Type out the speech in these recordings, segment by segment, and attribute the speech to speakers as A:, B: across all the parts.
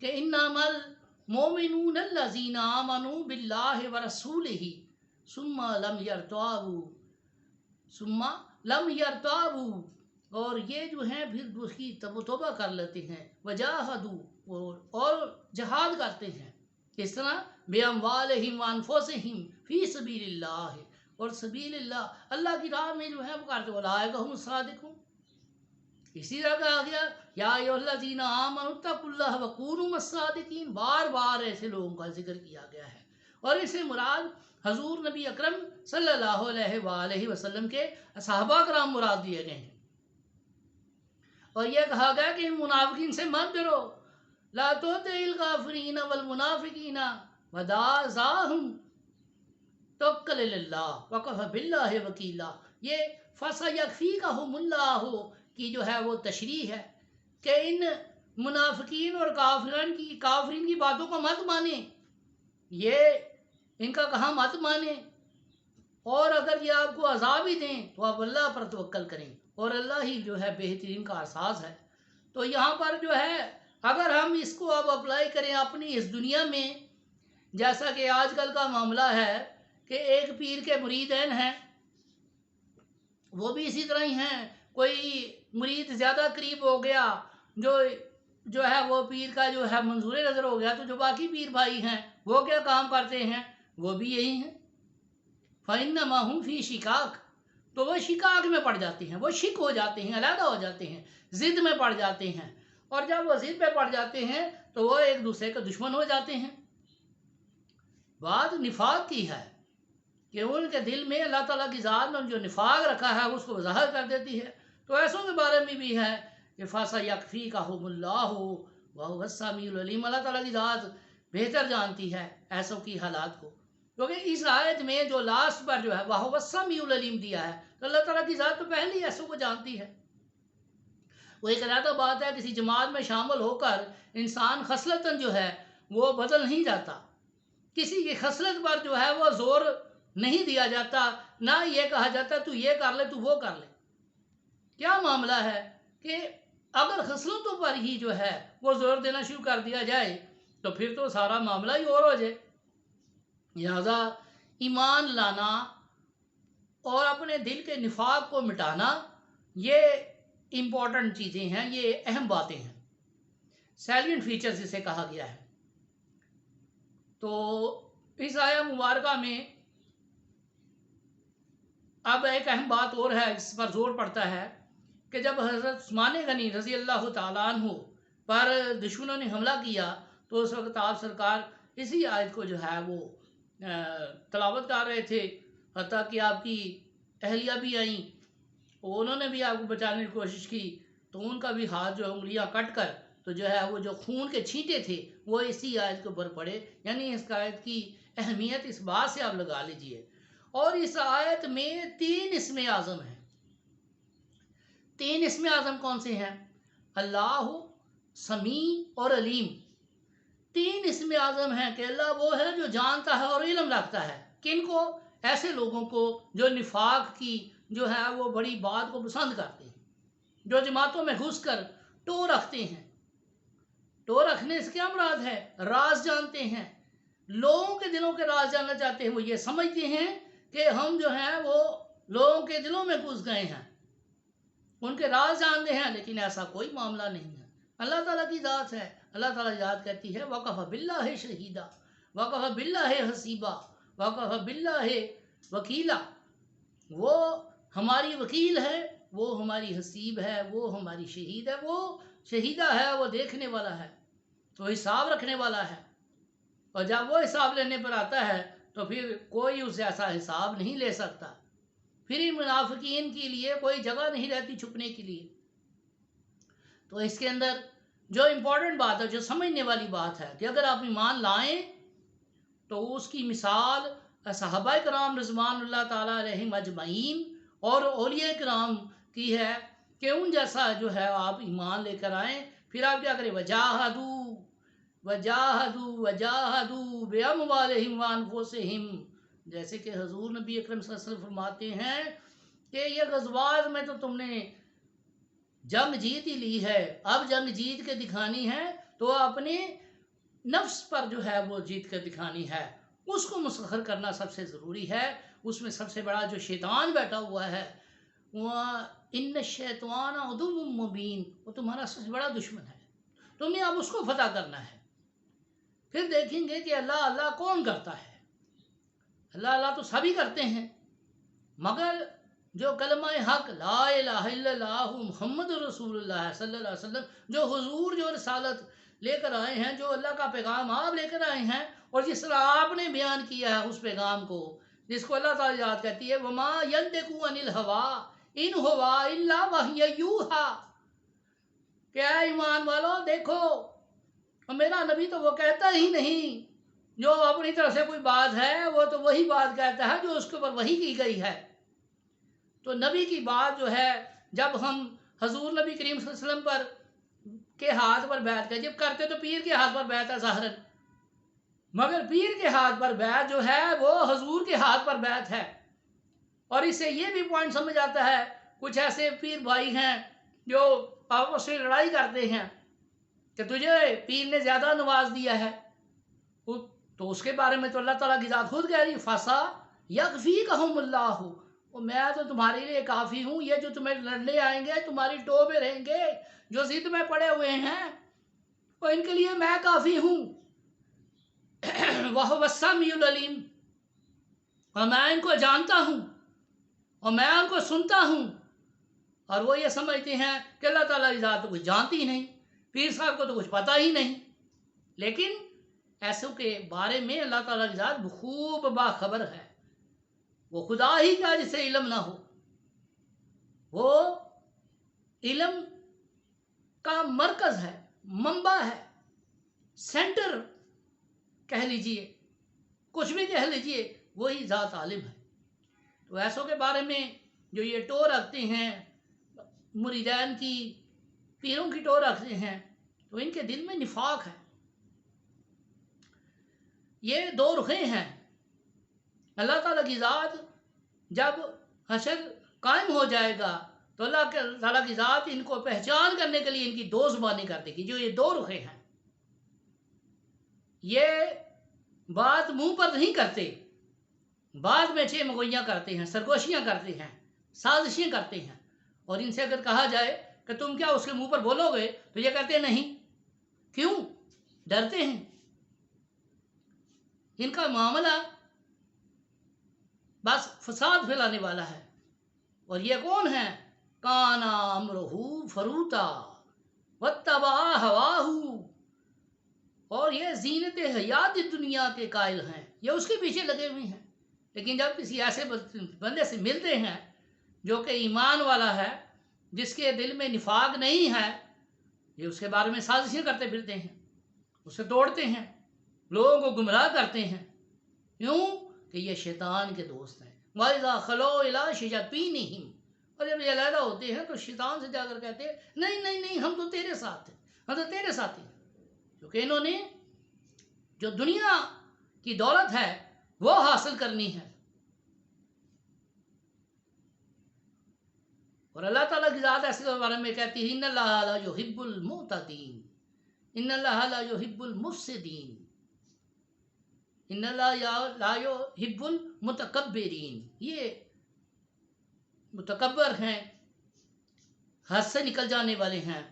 A: کہ انمل مومنون الذین آمنوا باللہ ورسولہ ثم لم یرتابوا اور یہ جو ہیں پھر اس کی توبہ کر لیتے ہیں، وجاہدوا اور جہاد کرتے ہیں، اس طرح بِأَمْوَالِهِمْ وَأَنفُسِهِمْ فِي سَبِيلِ اللَّهِ اور سبیل اللہ کی راہ میں جو ہے وہ کرتے، اولئک هم الصادقون۔ اسی طرح کہا گیا یا ایھا الذین آمنوا اتقوا اللہ وکونوا مع الصادقین، بار بار ایسے لوگوں کا ذکر کیا گیا ہے، اور اس سے مراد حضور نبی اکرم صلی اللہ علیہ وآلہ وسلم کے صحابہ کرام مراد دیے گئے ہیں۔ اور یہ کہا گیا کہ ان منافقین سے مت ڈرو، لا تطع الکافرین والمنافقین ودعهم توکل اللہ وکفی باللہ وکیلا۔ یہ فسیکفیکہم اللہ کی جو ہے وہ تشریح ہے کہ ان منافقین اور کافرین کی باتوں کو مت مانیں، یہ ان کا کہا مت مانیں، اور اگر یہ آپ کو عذاب ہی دیں تو آپ اللہ پر توکل کریں، اور اللہ ہی جو ہے بہترین کا احساس ہے۔ تو یہاں پر جو ہے اگر ہم اس کو اب اپلائی کریں اپنی اس دنیا میں، جیسا کہ آج کل کا معاملہ ہے کہ ایک پیر کے مریدین ہیں، وہ بھی اسی طرح ہی ہیں، کوئی مرید زیادہ قریب ہو گیا جو ہے وہ پیر کا جو ہے منظور نظر ہو گیا، تو جو باقی پیر بھائی ہیں وہ کیا کام کرتے ہیں، وہ بھی یہی ہیں، فَإِنَّمَا هُمْ فِي شِقَاقٍ تو وہ شقاق میں پڑ جاتے ہیں، وہ شک ہو جاتے ہیں، علیحدہ ہو جاتے ہیں، ضد میں پڑ جاتے ہیں، اور جب وہ ضد میں پڑ جاتے ہیں تو وہ ایک دوسرے کے دشمن ہو جاتے ہیں۔ بات نفاق کی ہے کہ ان کے دل میں اللہ تعالیٰ کی ذات میں جو نفاق رکھا ہے اس کو ظاہر کر دیتی ہے۔ تو ایسوں کے بارے میں بھی ہے کہ فَسَيَكْفِيكَهُمُ اللَّهُ وَهُوَ السَّمِيعُ الْعَلِيمُ، اللہ تعالیٰ کی ذات بہتر جانتی ہے ایسوں کی حالات کو، کیونکہ اس آیت میں جو لاسٹ پر جو ہے وَهُوَ السَّمِيعُ الْعَلِيمُ دیا ہے، تو اللہ تعالیٰ کی ذات تو پہلے ہی ایسوں کو جانتی ہے۔ وہ ایک علیحدہ بات ہے، کسی جماعت میں شامل ہو کر انسان خصلتاً جو ہے وہ بدل نہیں جاتا، کسی کی خصلت پر جو ہے وہ زور نہیں دیا جاتا، نہ یہ کہا جاتا تو یہ کر لے تو وہ کر لے۔ کیا معاملہ ہے کہ اگر خصلتوں پر ہی جو ہے وہ زور دینا شروع کر دیا جائے تو پھر تو سارا معاملہ ہی اور ہو جائے۔ لہذا ایمان لانا اور اپنے دل کے نفاق کو مٹانا یہ امپورٹنٹ چیزیں ہیں، یہ اہم باتیں ہیں، سیلینٹ فیچرز اسے کہا گیا ہے۔ تو اس آیہ مبارکہ میں اب ایک اہم بات اور ہے، اس پر زور پڑتا ہے کہ جب حضرت عثمان غنی رضی اللہ تعالیٰ عنہ پر دشمنوں نے حملہ کیا تو اس وقت آپ سرکار اسی آیت کو جو ہے وہ تلاوت کر رہے تھے، حتیٰ کہ آپ کی اہلیہ بھی آئیں، انہوں نے بھی آپ کو بچانے کی کوشش کی، تو ان کا بھی ہاتھ جو انگلیاں کٹ کر تو جو ہے وہ جو خون کے چھینٹے تھے وہ اسی آیت کے اوپر پڑے، یعنی اس آیت کی اہمیت اس بات سے آپ لگا لیجئے۔ اور اس آیت میں 3 اسم اعظم ہیں۔ 3 اسم اعظم کون سے ہیں؟ اللہ، سمیع اور علیم۔ 3 اسم اعظم ہیں کہ اللہ وہ ہے جو جانتا ہے اور علم رکھتا ہے، کن کو؟ ایسے لوگوں کو جو نفاق کی جو ہے وہ بڑی بات کو پسند کرتے ہیں، جو جماعتوں میں گھس کر ٹو رکھتے ہیں۔ ٹو رکھنے سے کیا مراد ہے؟ راز جانتے ہیں، لوگوں کے دلوں کے راز جاننا چاہتے ہیں، وہ یہ سمجھتے ہیں کہ ہم جو ہیں وہ لوگوں کے دلوں میں گھس گئے ہیں، ان کے راز جانتے ہیں، لیکن ایسا کوئی معاملہ نہیں ہے، اللہ تعالیٰ کی ذات ہے۔ اللہ تعالیٰ ذات کہتی ہے وَقَفَ بِاللَّهِ شَهِيدًا وَقَفَ بِاللَّهِ حَسِيبًا وَقَفَ بِاللَّهِ وَكِيلًا، وہ ہماری وکیل ہے، وہ ہماری حسیب ہے، وہ ہماری شہید ہے، وہ شہیدہ ہے، وہ دیکھنے والا ہے، وہ حساب رکھنے والا ہے، اور جب وہ حساب لینے پر آتا ہے تو پھر کوئی اس ایسا حساب نہیں لے سکتا، پھر ان منافقین کے لیے کوئی جگہ نہیں رہتی چھپنے کے لیے۔ تو اس کے اندر جو امپورٹنٹ بات ہے، جو سمجھنے والی بات ہے کہ اگر آپ ایمان لائیں تو اس کی مثال صحابہ کرام رضوان اللہ تعالیٰ علیہم اجمعین اور اولیاء کرام کی ہے کہ ان جیسا جو ہے آپ ایمان لے کر آئیں، پھر آپ کیا کریں؟ وَجَاهَدُوا بِأَمْوَالِهِمْ وَأَنفُسِهِمْ، جیسے کہ حضور نبی اکرم صلی اللہ علیہ وسلم فرماتے ہیں کہ یہ غزوات میں تو تم نے جنگ جیت ہی لی ہے، اب جنگ جیت کے دکھانی ہے تو اپنے نفس پر جو ہے وہ جیت کر دکھانی ہے، اس کو مسخر کرنا سب سے ضروری ہے۔ اس میں سب سے بڑا جو شیطان بیٹھا ہوا ہے، وہ ان الشیطان عدو مبین، وہ تمہارا سب سے بڑا دشمن ہے، تمہیں اب اس کو فتح کرنا ہے۔ پھر دیکھیں گے کہ اللہ اللہ کون کرتا ہے۔ اللہ اللہ تو سبھی کرتے ہیں، مگر جو کلمہ حق لا الہ الا اللہ محمد رسول اللہ صلی اللہ علیہ وسلم، جو حضور جو رسالت لے کر آئے ہیں، جو اللہ کا پیغام آپ لے کر آئے ہیں، اور جس طرح آپ نے بیان کیا ہے اس پیغام کو، جس کو اللہ تعالیٰ یاد کہتی ہے وما ینطق عن الہوی ان ہوا الا وحی یوحی، کہ اے ایمان والو دیکھو، اور میرا نبی تو وہ کہتا ہی نہیں جو اپنی طرف سے کوئی بات ہے، وہ تو وہی بات کہتا ہے جو اس کے اوپر وحی کی گئی ہے۔ تو نبی کی بات جو ہے، جب ہم حضور نبی کریم صلی اللہ علیہ وسلم پر کے ہاتھ پر بیعت کرتے، جب کرتے تو پیر کے ہاتھ پر بیعت ہے ظاہراً، مگر پیر کے ہاتھ پر بیعت جو ہے وہ حضور کے ہاتھ پر بیعت ہے۔ اور اس سے یہ بھی پوائنٹ سمجھ آتا ہے، کچھ ایسے پیر بھائی ہیں جو آپس میں لڑائی کرتے ہیں کہ تجھے پیر نے زیادہ نواز دیا ہے، تو اس کے بارے میں تو اللہ تعالیٰ کی ذات خود کہہ رہی فَسَا يَكْفِيكَهُمُ اللَّهُ، اور میں تو تمہارے لیے کافی ہوں، یہ جو تمہیں لڑنے آئیں گے، تمہاری ٹو میں رہیں گے، جو ضد میں پڑے ہوئے ہیں، اور ان کے لیے میں کافی ہوں۔ وَهُوَ السَّمِيعُ الْعَلِيمُ، اور میں ان کو جانتا ہوں اور میں ان کو سنتا ہوں۔ اور وہ یہ سمجھتے ہیں کہ اللہ تعالیٰ کی ذات تو کچھ جانتی ہی نہیں، پیر صاحب کو تو کچھ پتہ ہی نہیں، لیکن ایسوں کے بارے میں اللہ تعالیٰ کی ذات خوب باخبر ہے۔ وہ خدا ہی کا جسے علم نہ ہو، وہ علم کا مرکز ہے، منبع ہے، سینٹر کہہ لیجئے، کچھ بھی کہہ لیجئے، وہی ذات عالم ہے۔ تو ایسوں کے بارے میں جو یہ ٹو رکھتے ہیں، مریدین کی، پیروں کی ٹو رکھتے ہیں، تو ان کے دل میں نفاق ہے۔ یہ دو رخیں ہیں۔ اللہ تعالیٰ کی ذات جب حشر قائم ہو جائے گا تو اللہ تعالیٰ کی ذات ان کو پہچان کرنے کے لیے ان کی دو زبانیں کر دے گی، جو یہ دو رخیں ہیں۔ یہ بات منہ پر نہیں کرتے، بعد میں چھ مگویاں کرتے ہیں، سرگوشیاں کرتے ہیں، سازشیں کرتے ہیں، اور ان سے اگر کہا جائے کہ تم کیا اس کے منہ پر بولو گے تو یہ کہتے نہیں، کیوں؟ ڈرتے ہیں۔ ان کا معاملہ بس فساد پھیلانے والا ہے۔ اور یہ کون ہے؟ کانا امرہ فروتا واتبع ہواہ، اور یہ زینت حیات دنیا کے قائل ہیں، یہ اس کے پیچھے لگے ہوئے ہیں۔ لیکن جب کسی ایسے بندے سے ملتے ہیں جو کہ ایمان والا ہے، جس کے دل میں نفاق نہیں ہے، یہ اس کے بارے میں سازشیں کرتے پھرتے ہیں، اسے توڑتے ہیں، لوگوں کو گمراہ کرتے ہیں، کیوں کہ یہ شیطان کے دوست ہیں۔ وَإِذَا خَلَوْا إِلَىٰ شَيَاطِینِهِمْ، اور جب یہ علیحدہ ہوتے ہیں تو شیطان سے جا کر کہتے ہیں نہیں نہیں نہیں، ہم تو تیرے ساتھ ہیں، ہم تو تیرے ساتھی ہیں، کیونکہ انہوں نے جو دنیا کی دولت ہے وہ حاصل کرنی ہے۔ اور اللہ تعالیٰ کی ذات ایسے بارے میں کہتی ہے ان اللہ لا یحب المعتدین، ان اللہ لا یحب المفسدین، ان اللہ لا یحب المتکبرین۔ یہ متکبر ہیں، حد سے نکل جانے والے ہیں،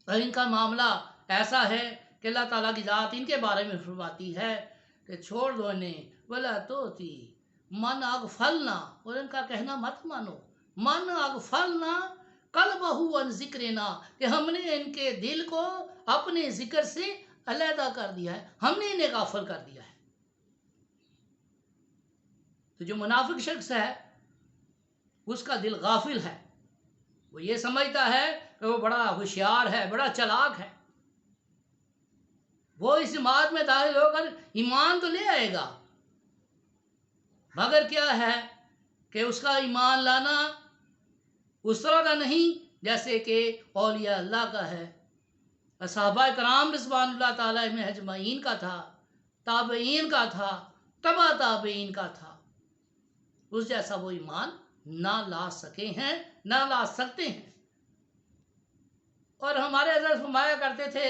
A: اور ان کا معاملہ ایسا ہے کہ اللہ تعالیٰ کی ذات ان کے بارے میں فرماتی ہے کہ چھوڑ دو انہیں، ولا توتی من اغفلنا، اور ان کا کہنا مت مانو، من اغفلنا قلبہ عن ذکرنا، کہ ہم نے ان کے دل کو اپنے ذکر سے علیحدہ کر دیا ہے، ہم نے انہیں غافل کر دیا ہے۔ تو جو منافق شخص ہے اس کا دل غافل ہے، وہ یہ سمجھتا ہے کہ وہ بڑا ہوشیار ہے، بڑا چلاک ہے، وہ اس جماعت میں داخل ہو کر ایمان تو لے آئے گا، مگر کیا ہے کہ اس کا ایمان لانا اس طرح کا نہیں جیسے کہ اولیاء اللہ کا ہے، صحابہ کرام رضوان اللہ تعالیٰ میں اجمعین کا تھا، تابعین کا تھا، تبع تابعین کا تھا، اس جیسا وہ ایمان نہ لا سکے ہیں، نہ لا سکتے ہیں۔ اور ہمارے حضرت فرمایا کرتے تھے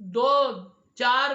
A: 2, 4,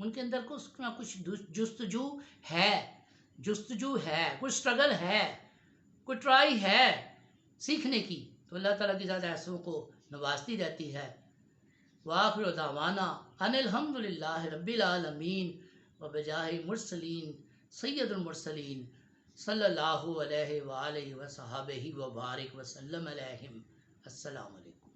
A: ان کے اندر کچھ نہ کچھ جستجو ہے، کچھ سٹرگل ہے، کوئی ٹرائی ہے سیکھنے کی، تو اللہ تعالیٰ کی ذات ایسوں کو نوازتی رہتی ہے۔ وآخر دعوانا ان الحمد للہ رب العالمین وبجاہ مرسلین سید المرسلین صلی اللہ علیہ وآلہ وصحبہ وبارک وسلم علیہم۔ السلام علیکم۔